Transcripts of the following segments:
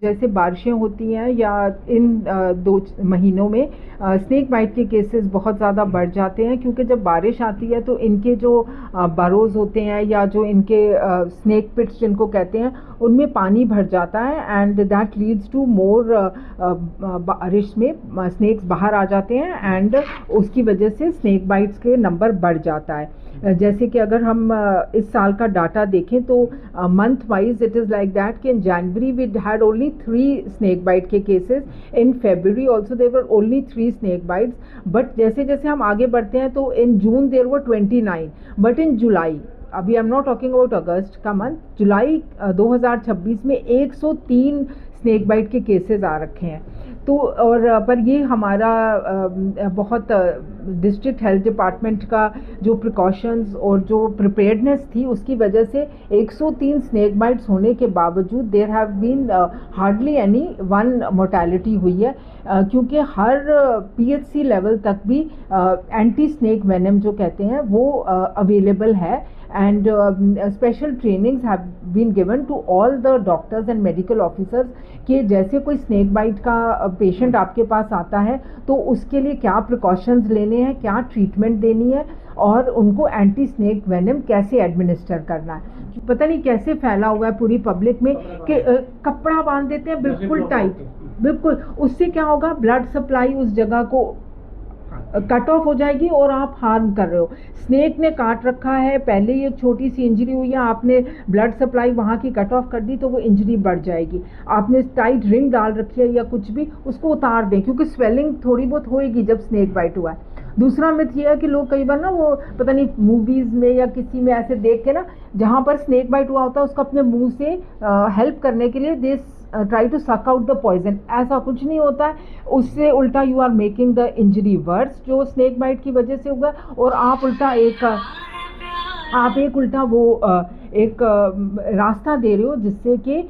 جیسے بارشیں ہوتی ہیں یا ان 2 مہینوں میں اسنیک بائٹ کے کیسز بہت زیادہ بڑھ جاتے ہیں، کیونکہ جب بارش آتی ہے تو ان کے جو بروز ہوتے ہیں یا جو ان کے اسنیک پٹس جن کو کہتے ہیں ان میں پانی بھر جاتا ہے، اینڈ دیٹ لیڈس ٹو مور بارش میں اسنیکس باہر آ جاتے ہیں اینڈ اس کی وجہ سے اسنیک بائٹس کے نمبر بڑھ جاتا ہے. جیسے کہ اگر ہم اس سال کا ڈاٹا دیکھیں تو month wise it is like that کہ in January we had only 3 snake bite کے cases, in February also there were only 3 snake bites, but جیسے جیسے ہم آگے بڑھتے ہیں تو ان جون دیر ور 29، بٹ ان جولائی، ابھی I am not talking about August کا منتھ، جولائی 2026 میں 103 اسنیک بائٹ کے کیسز آ رکھے ہیں. تو اور پر یہ ہمارا بہت ڈسٹرکٹ ہیلتھ ڈپارٹمنٹ کا جو پریکاشنز اور جو پریپیئرڈنیس تھی اس کی وجہ سے 103 اسنیک بائٹس ہونے کے باوجود there have been hardly any 1 mortality ہوئی ہے، کیونکہ ہر PHC لیول تک بھی اینٹی اسنیک وینم جو کہتے ہیں وہ اویلیبل ہے، and special trainings have been given to all the doctors and medical officers کہ جیسے کوئی اسنیک بائٹ کا پیشنٹ آپ کے پاس آتا ہے تو اس کے لیے کیا پریکاشنز لینے ہیں، کیا ٹریٹمنٹ دینی ہے، اور ان کو اینٹی اسنیک وینم کیسے ایڈمنسٹر کرنا ہے. پتہ نہیں کیسے پھیلا ہوا ہے پوری پبلک میں کہ کپڑا باندھ دیتے ہیں بالکل ٹائٹ، بالکل اس سے کیا ہوگا، بلڈ سپلائی اس جگہ کو کٹ آف ہو جائے گی اور آپ ہارم کر رہے ہو. اسنیک نے کاٹ رکھا ہے، پہلے ہی ایک چھوٹی سی انجری ہوئی ہے، آپ نے بلڈ سپلائی وہاں کی کٹ آف کر دی تو وہ انجری بڑھ جائے گی. آپ نے ٹائٹ رنگ ڈال رکھی ہے یا کچھ بھی، اس کو اتار دیں کیونکہ سویلنگ تھوڑی بہت ہوئے گی جب اسنیک بائٹ ہوا ہے. دوسرا مت یہ ہے کہ لوگ کئی بار نا وہ پتہ نہیں موویز میں یا کسی میں ایسے دیکھ کے نا جہاں پر اسنیک بائٹ ہوا ہوتا ہے اس کو اپنے منہ سے ہیلپ کرنے کے لیے they try to suck out the poison. ایسا کچھ نہیں ہوتا ہے، اس سے الٹا you are making the injury worse جو اسنیک بائٹ کی وجہ سے ہوا، اور آپ ایک الٹا وہ ایک راستہ دے رہے ہو جس سے کہ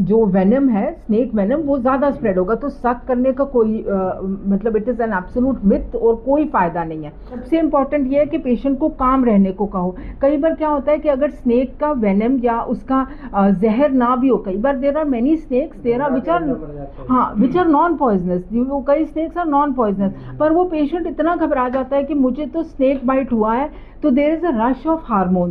جو وینم ہے اسنیک وینم وہ زیادہ اسپریڈ ہوگا. تو سک کرنے کا کوئی مطلب اٹ از این ایبسولوٹ متھ اور کوئی فائدہ نہیں ہے. سب سے امپورٹنٹ یہ ہے کہ پیشنٹ کو کام رہنے کو کہو. کئی بار کیا ہوتا ہے کہ اگر اسنیک کا وینم یا اس کا زہر نہ بھی ہو، کئی بار there are many snakes there are which are non poisonous, کئی اسنیکس آر نان پوائزنس، پر وہ پیشنٹ اتنا گھبرا جاتا ہے کہ مجھے تو اسنیک بائٹ ہوا ہے، تو دیر از اے رش آف ہارمون.